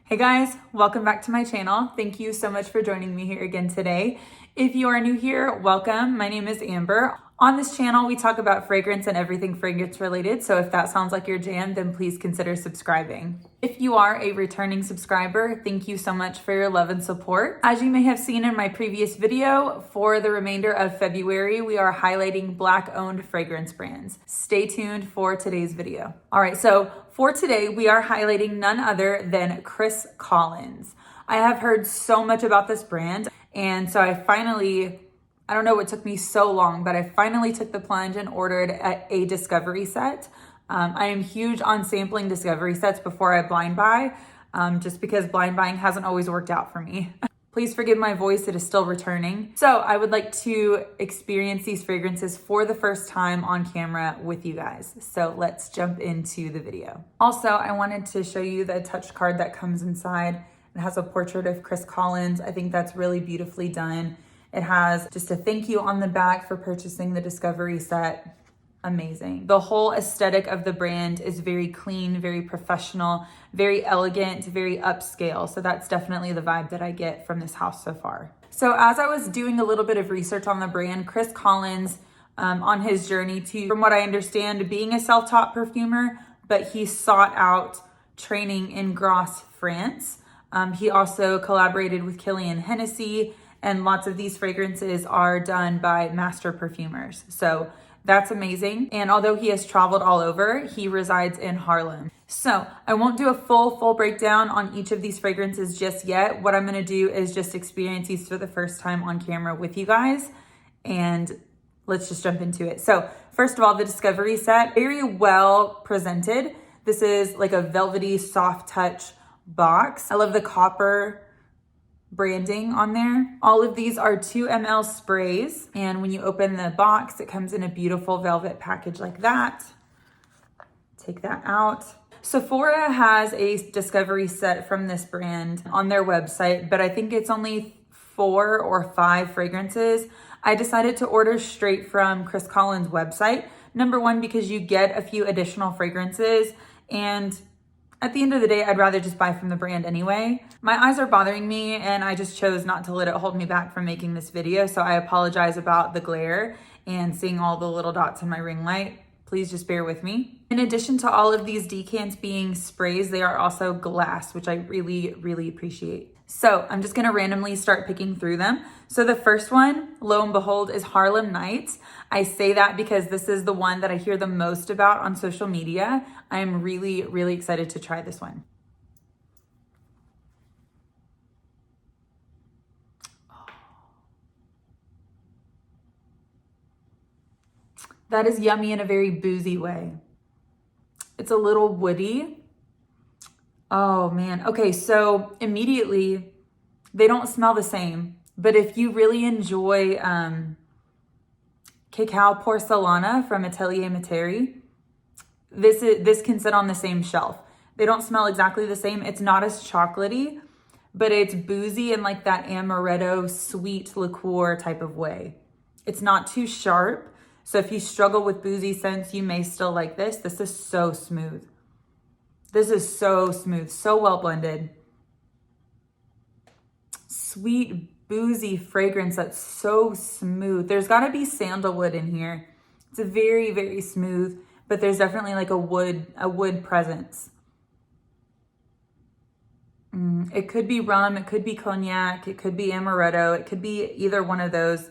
Hey guys, welcome back to my channel. Thank you so much for joining me here again today. If you are new here, welcome. My name is Amber. On this channel, we talk about fragrance and everything fragrance related. So if that sounds like your jam, then please consider subscribing. If you are a returning subscriber, thank you so much for your love and support. As you may have seen in my previous video, for the remainder of February, we are highlighting Black-owned fragrance brands. Stay tuned for today's video. All right, so for today, we are highlighting none other than Chris Collins. I have heard so much about this brand, and so I don't know what took me so long, but I finally took the plunge and ordered a discovery set. I am huge on sampling discovery sets before I blind buy, just because blind buying hasn't always worked out for me. Please forgive my voice, it is still returning. So I would like to experience these fragrances for the first time on camera with you guys. So let's jump into the video. Also, I wanted to show you the touch card that comes inside. It has a portrait of Chris Collins. I think that's really beautifully done. It has just a thank you on the back for purchasing the discovery set. Amazing. The whole aesthetic of the brand is very clean, very professional, very elegant, very upscale. So that's definitely the vibe that I get from this house so far. So as I was doing a little bit of research on the brand, Chris Collins, on his journey to, from what I understand, being a self-taught perfumer, but he sought out training in Grasse, France. He also collaborated with Kilian Hennessy, and lots of these fragrances are done by master perfumers. So that's amazing. And although he has traveled all over, he resides in Haarlem. So I won't do a full breakdown on each of these fragrances just yet. What I'm gonna do is just experience these for the first time on camera with you guys. And let's just jump into it. So first of all, the discovery set, very well presented. This is like a velvety, soft touch box. I love the copper branding on there. All of these are 2 ml sprays, and when you open the box, it comes in a beautiful velvet package like that. Take that out. Sephora has a discovery set from this brand on their website, but I think it's only 4 or 5 fragrances. I decided to order straight from Chris Collins' website. Number one, because you get a few additional fragrances, and at the end of the day, I'd rather just buy from the brand anyway. My eyes are bothering me, and I just chose not to let it hold me back from making this video. So I apologize about the glare and seeing all the little dots in my ring light. Please just bear with me. In addition to all of these decants being sprays, they are also glass, which I really appreciate. So I'm just gonna randomly start picking through them. So the first one, lo and behold, is Harlem Nights. I say that because this is the one that I hear the most about on social media. I am really excited to try this one. That is yummy in a very boozy way. It's a little woody. Oh man. Okay, so immediately they don't smell the same, but if you really enjoy Cacao Porcelana from Atelier Materi, this can sit on the same shelf. They don't smell exactly the same. It's not as chocolatey, but it's boozy in like that amaretto sweet liqueur type of way. It's not too sharp. So if you struggle with boozy scents, you may still like this. This is so smooth. This is so smooth, so well blended. Sweet, boozy fragrance that's so smooth. There's gotta be sandalwood in here. It's a very smooth, but there's definitely like a wood presence. It could be rum, it could be cognac, it could be amaretto, it could be either one of those.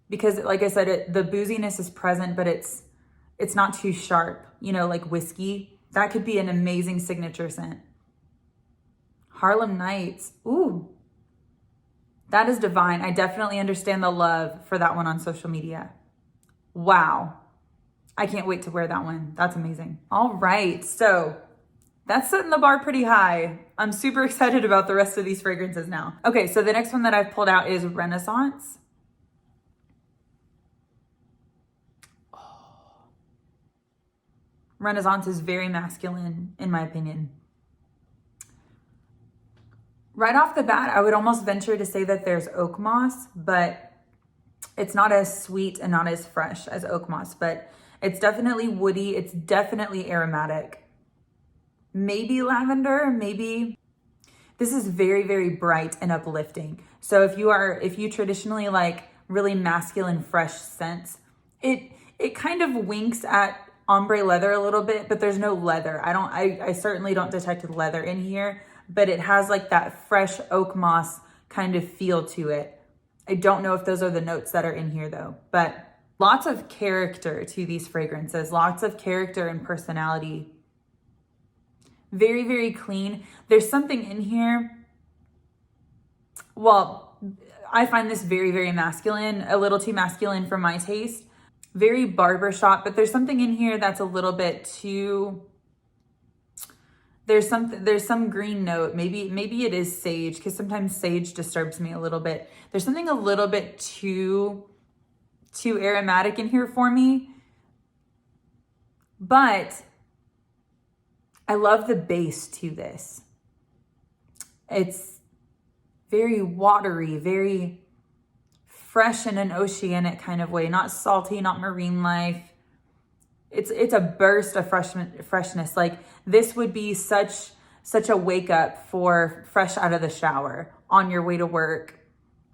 Because like I said, the booziness is present, but it's not too sharp, you know, like whiskey. That could be an amazing signature scent. Harlem Nights, ooh, that is divine. I definitely understand the love for that one on social media. Wow, I can't wait to wear that one. That's amazing. All right, so that's setting the bar pretty high. I'm super excited about the rest of these fragrances now. Okay, so the next one that I've pulled out is Renaissance. Renaissance is very masculine, in my opinion. Right off the bat, I would almost venture to say that there's oak moss, but it's not as sweet and not as fresh as oak moss, but it's definitely woody. It's definitely aromatic. Maybe lavender, maybe This is very, very bright and uplifting. So if you traditionally like really masculine, fresh scents, it kind of winks at ombre leather a little bit, but there's no leather. I certainly don't detect leather in here, but it has like that fresh oak moss kind of feel to it. I don't know if those are the notes that are in here though, but lots of character to these fragrances, lots of character and personality. Very, very clean. There's something in here. Well, I find this very, very masculine, a little too masculine for my taste. Very barbershop, but there's something in here that's a little bit too, there's some green note. Maybe it is sage, because sometimes sage disturbs me a little bit. There's something a little bit too aromatic in here for me. But I love the base to this. It's very watery, very fresh in an oceanic kind of way, not salty, not marine life. It's a burst of freshness. Like this would be such a wake up for fresh out of the shower on your way to work,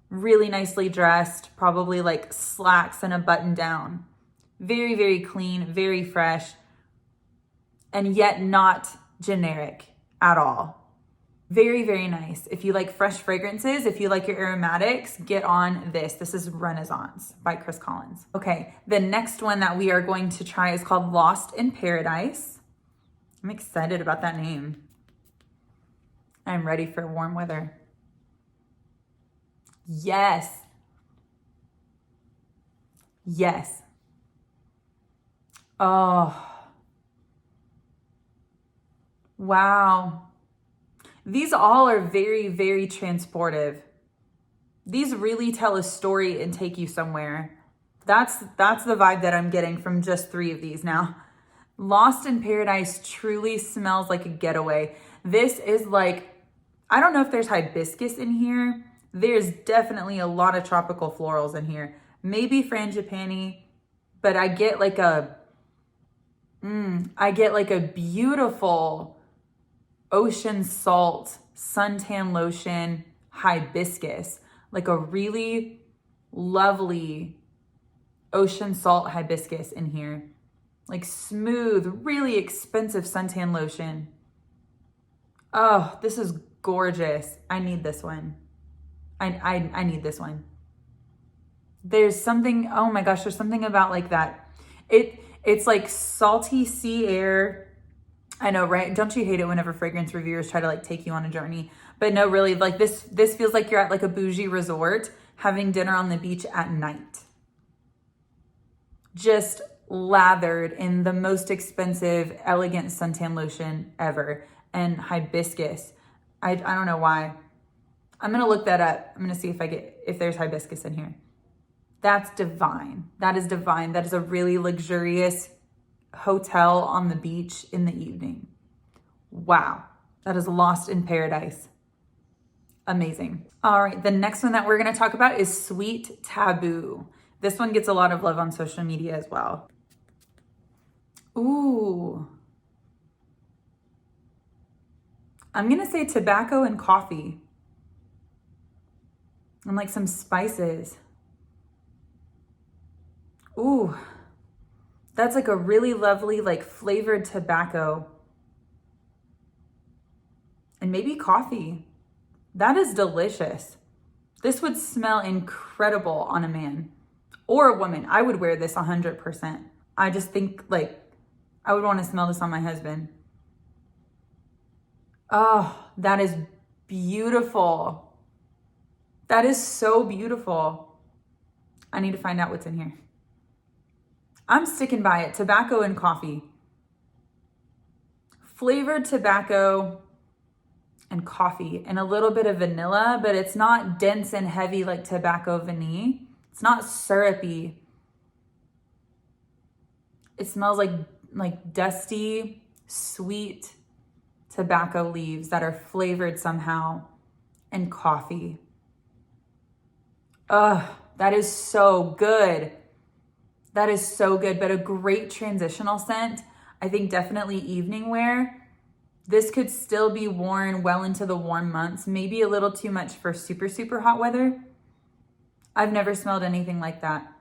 really nicely dressed, probably like slacks and a button down. Very, very clean, very fresh, and yet not generic at all. Very, very nice. If you like fresh fragrances, if you like your aromatics, get on this. This is Renaissance by Chris Collins. Okay, the next one that we are going to try is called Lost in Paradise. I'm excited about that name. I'm ready for warm weather. Yes. Yes. Oh. Wow. These all are very, very transportive. These really tell a story and take you somewhere. That's the vibe that I'm getting from just 3 of these now. Lost in Paradise truly smells like a getaway. This is like, I don't know if there's hibiscus in here. There's definitely a lot of tropical florals in here. Maybe frangipani, but I get like a beautiful ocean salt, suntan lotion, hibiscus, like a really lovely ocean salt hibiscus in here. Like smooth, really expensive suntan lotion. Oh, this is gorgeous. I need this one. I need this one. There's something, oh my gosh, there's something about like that. It's like salty sea air. I know, right? Don't you hate it whenever fragrance reviewers try to like take you on a journey? But no, really, like this feels like you're at like a bougie resort having dinner on the beach at night. Just lathered in the most expensive, elegant suntan lotion ever. And hibiscus. I don't know why. I'm gonna look that up. I'm gonna see if there's hibiscus in here. That's divine. That is divine. That is a really luxurious hotel on the beach in the evening. Wow. That is Lost in Paradise. Amazing. All right. The next one that we're going to talk about is Sweet Taboo. This one gets a lot of love on social media as well. Ooh. I'm going to say tobacco and coffee. And like some spices. Ooh. That's like a really lovely, like flavored tobacco. And maybe coffee. That is delicious. This would smell incredible on a man or a woman. I would wear this 100%. I just think like I would want to smell this on my husband. Oh, that is beautiful. That is so beautiful. I need to find out what's in here. I'm sticking by it. Tobacco and coffee. Flavored tobacco and coffee and a little bit of vanilla, but it's not dense and heavy like tobacco vanille. It's not syrupy. It smells like dusty, sweet tobacco leaves that are flavored somehow and coffee. Ugh, that is so good. That is so good, but a great transitional scent. I think definitely evening wear. This could still be worn well into the warm months, maybe a little too much for super, super hot weather. I've never smelled anything like that.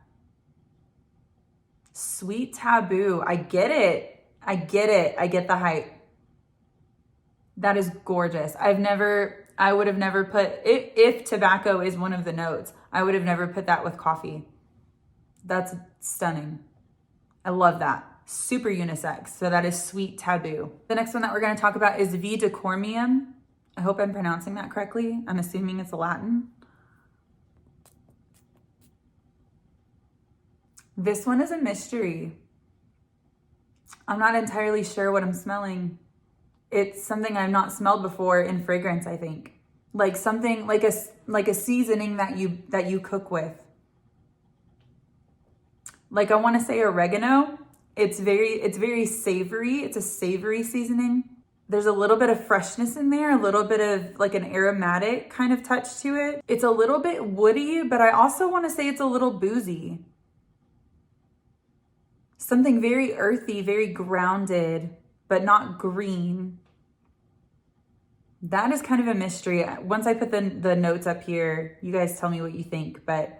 Sweet Taboo. I get it. I get it. I get the hype. That is gorgeous. I would have never put, if tobacco is one of the notes, I would have never put that with coffee. That's stunning. I love that. Super unisex. So that is Sweet Taboo. The next one that we're going to talk about is V. decormium. I hope I'm pronouncing that correctly. I'm assuming it's Latin. This one is a mystery. I'm not entirely sure what I'm smelling. It's something I've not smelled before in fragrance, I think. Like something like a seasoning that you cook with. Like I want to say oregano. It's very savory. It's a savory seasoning. There's a little bit of freshness in there, a little bit of like an aromatic kind of touch to it. It's a little bit woody, but I also want to say it's a little boozy. Something very earthy, very grounded, but not green. That is kind of a mystery. Once I put the notes up here, you guys tell me what you think, but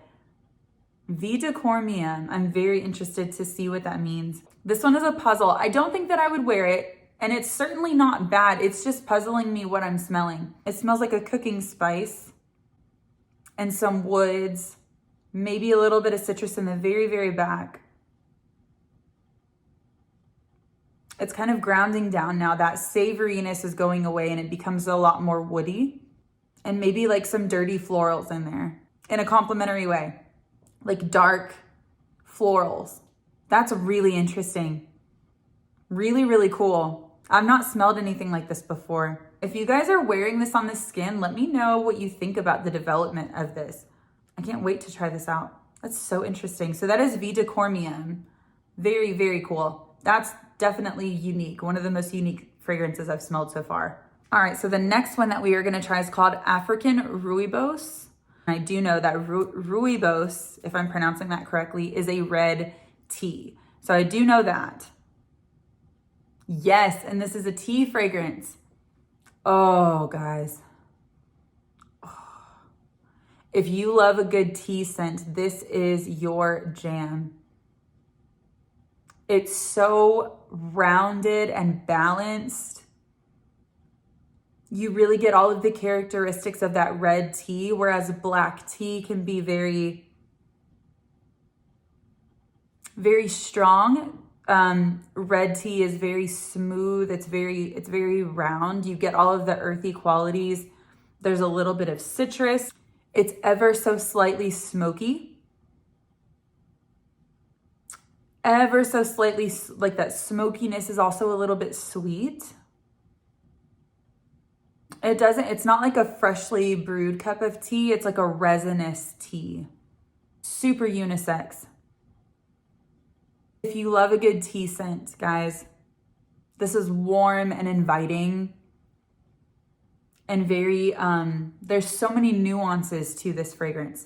V. decormium, I'm very interested to see what that means. This one is a puzzle. I don't think that I would wear it, and it's certainly not bad. It's just puzzling me what I'm smelling. It smells like a cooking spice and some woods, maybe a little bit of citrus in the very, very back. It's kind of grounding down now. That savoriness is going away and it becomes a lot more woody, and maybe like some dirty florals in there in a complimentary way, like dark florals. That's really interesting. Really, really cool. I've not smelled anything like this before. If you guys are wearing this on the skin, let me know what you think about the development of this. I can't wait to try this out. That's so interesting. So that is V. decormium. Very, very cool. That's definitely unique. One of the most unique fragrances I've smelled so far. All right, so the next one that we are gonna try is called African Rooibos. I do know that Rooibos, if I'm pronouncing that correctly, is a red tea. So I do know that. Yes, and this is a tea fragrance. Oh, guys. If you love a good tea scent, this is your jam. It's so rounded and balanced. You really get all of the characteristics of that red tea, whereas black tea can be very, very strong. Red tea is very smooth. It's very round. You get all of the earthy qualities. There's a little bit of citrus. It's ever so slightly smoky. Ever so slightly, like that smokiness is also a little bit sweet. It's not like a freshly brewed cup of tea. It's like a resinous tea. Super unisex. If you love a good tea scent, guys, this is warm and inviting and very, there's so many nuances to this fragrance.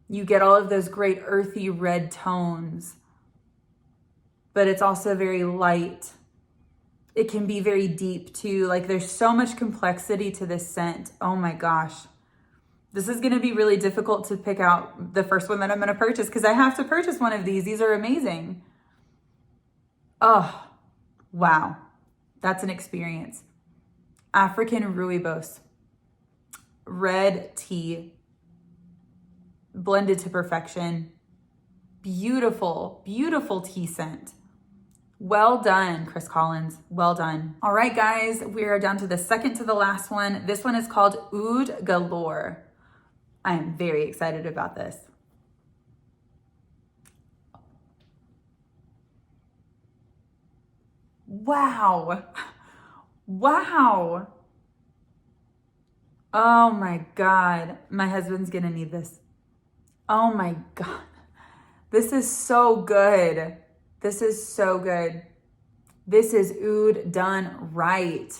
You get all of those great earthy red tones, but it's also very light. It can be very deep too. Like there's so much complexity to this scent. Oh my gosh. This is gonna be really difficult to pick out the first one that I'm gonna purchase because I have to purchase one of these. These are amazing. Oh, wow. That's an experience. African Rooibos. Red tea. Blended to perfection. Beautiful, beautiful tea scent. Well done, Chris Collins. Well done. All right, guys, we are down to the second to the last one. This one is called Oud Galore. I am very excited about this. Wow. Wow. Oh my God. My husband's gonna need this. Oh my God. This is so good. This is so good. This is oud done right.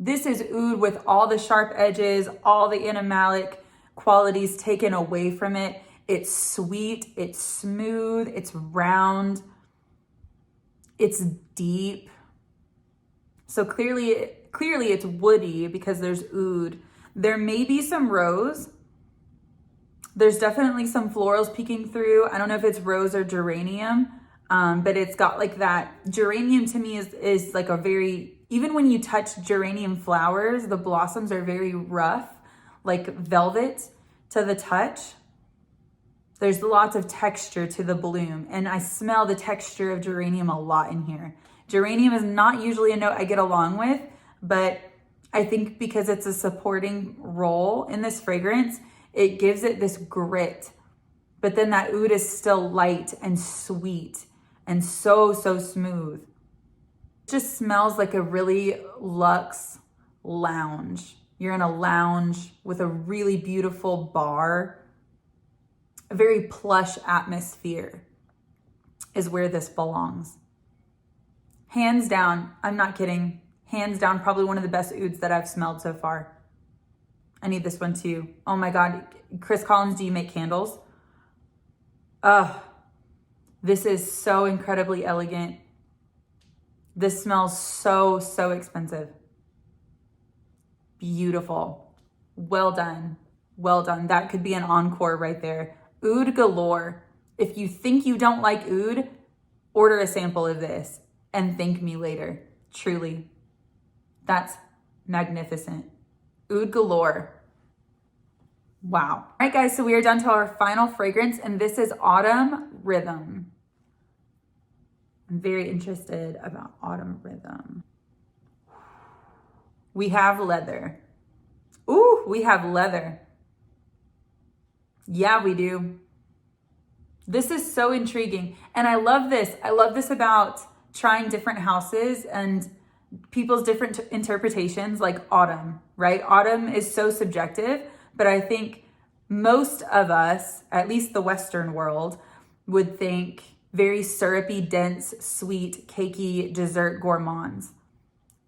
This is oud with all the sharp edges, all the animalic qualities taken away from it. It's sweet, it's smooth, it's round, it's deep. So clearly it's woody because there's oud. There may be some rose. There's definitely some florals peeking through. I don't know if it's rose or geranium, but it's got like that. Geranium to me is like a very, even when you touch geranium flowers, the blossoms are very rough, like velvet to the touch. There's lots of texture to the bloom, and I smell the texture of geranium a lot in here. Geranium is not usually a note I get along with, but I think because it's a supporting role in this fragrance, it gives it this grit. But then that oud is still light and sweet and so smooth. It just smells like a really luxe lounge. You're in a lounge with a really beautiful bar. A very plush atmosphere is where this belongs. Hands down, I'm not kidding. Hands down, probably one of the best ouds that I've smelled so far. I need this one too. Oh my God, Chris Collins, do you make candles? This is so incredibly elegant. This smells so expensive. Beautiful. Well done. Well done. That could be an encore right there. Oud galore. If you think you don't like oud, order a sample of this and thank me later. Truly. That's magnificent. Oud galore. Wow. All right, guys, so we are down to our final fragrance, and this is Autumn Rhythm. I'm very interested about Autumn Rhythm. We have leather. Ooh, we have leather. Yeah, we do. This is so intriguing. And I love this. I love this about trying different houses and people's different interpretations, like autumn, right? Autumn is so subjective, but I think most of us, at least the Western world, would think very syrupy, dense, sweet, cakey dessert gourmands.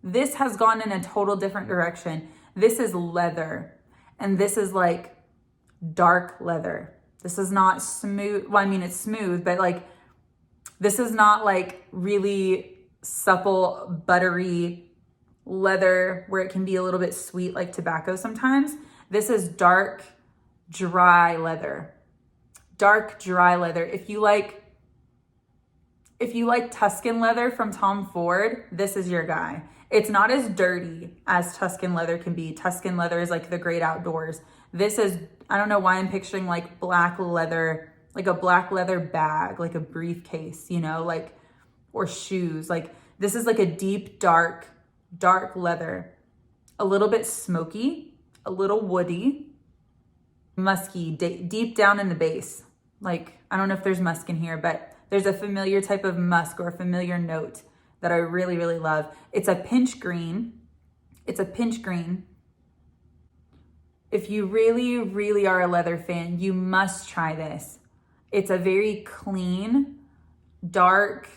This has gone in a total different direction. This is leather, and this is like dark leather. This is not smooth. Well, I mean, it's smooth, but like, this is not like really supple, buttery leather where it can be a little bit sweet like tobacco sometimes. This is dark, dry leather. Dark, dry leather. If you like Tuscan leather from Tom Ford, this is your guy. It's not as dirty as Tuscan leather can be. Tuscan leather is like the great outdoors. This is, I don't know why I'm picturing like black leather, like a black leather bag, like a briefcase, you know, like, or shoes. Like this is like a deep, dark leather, a little bit smoky, a little woody, musky, deep down in the base. Like, I don't know if there's musk in here, but there's a familiar type of musk or a familiar note that I really love. It's a pinch green. It's a pinch green. If you really are a leather fan, you must try this. It's a very clean, dark,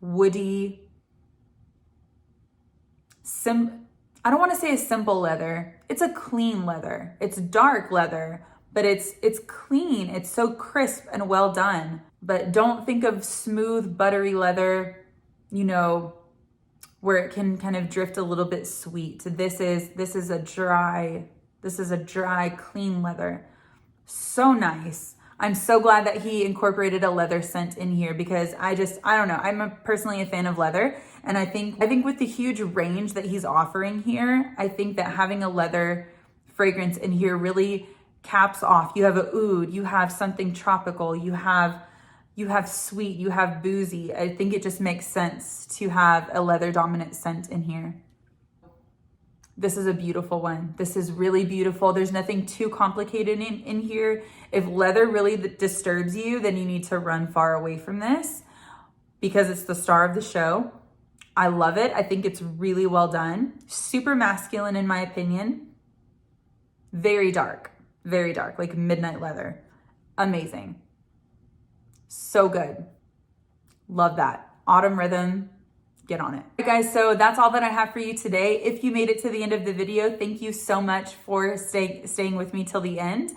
woody, I don't want to say a simple leather. It's a clean leather. It's dark leather, but it's clean. It's so crisp and well done. But don't think of smooth, buttery leather, you know, where it can kind of drift a little bit sweet. This is a dry, clean leather. So nice. I'm so glad that he incorporated a leather scent in here because I don't know. I'm personally a fan of leather. And I think with the huge range that he's offering here, I think that having a leather fragrance in here really caps off. You have a oud, you have something tropical, you have sweet, you have boozy. I think it just makes sense to have a leather dominant scent in here. This is a beautiful one. This is really beautiful. There's nothing too complicated in here. If leather really disturbs you, then you need to run far away from this because it's the star of the show. I love it. I think it's really well done. Super masculine in my opinion. Very dark, like midnight leather. Amazing. So good. Love that. Autumn Rhythm. Get on it. All right, guys, so that's all that I have for you today. If you made it to the end of the video, thank you so much for staying with me till the end.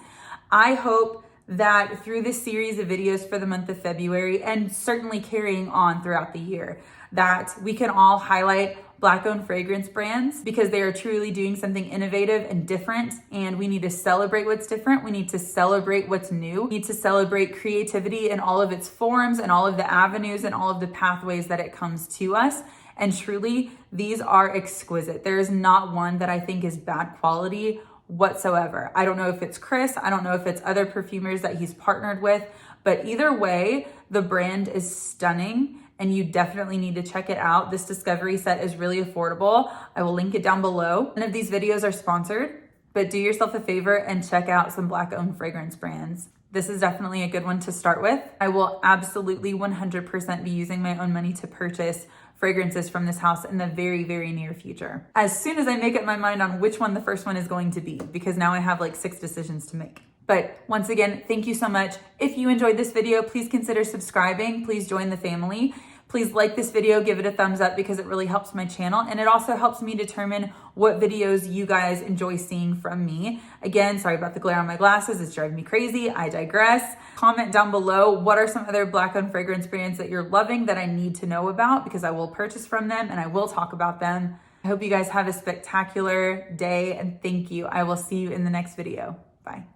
I hope that through this series of videos for the month of February and certainly carrying on throughout the year, that we can all highlight Black-owned fragrance brands because they are truly doing something innovative and different, and we need to celebrate what's different. We need to celebrate what's new. We need to celebrate creativity in all of its forms and all of the avenues and all of the pathways that it comes to us. And truly, these are exquisite. There is not one that I think is bad quality whatsoever. I don't know if it's Chris, I don't know if it's other perfumers that he's partnered with, but either way, the brand is stunning and you definitely need to check it out. This discovery set is really affordable. I will link it down below. None of these videos are sponsored, but do yourself a favor and check out some Black-owned fragrance brands. This is definitely a good one to start with. I will absolutely 100% be using my own money to purchase fragrances from this house in the very, very near future. As soon as I make up my mind on which one the first one is going to be, because now I have like 6 decisions to make. But once again, thank you so much. If you enjoyed this video, please consider subscribing. Please join the family. Please like this video, give it a thumbs up because it really helps my channel. And it also helps me determine what videos you guys enjoy seeing from me. Again, sorry about the glare on my glasses. It's driving me crazy. I digress. Comment down below, what are some other Black-owned fragrance brands that you're loving that I need to know about, because I will purchase from them and I will talk about them. I hope you guys have a spectacular day and thank you. I will see you in the next video. Bye.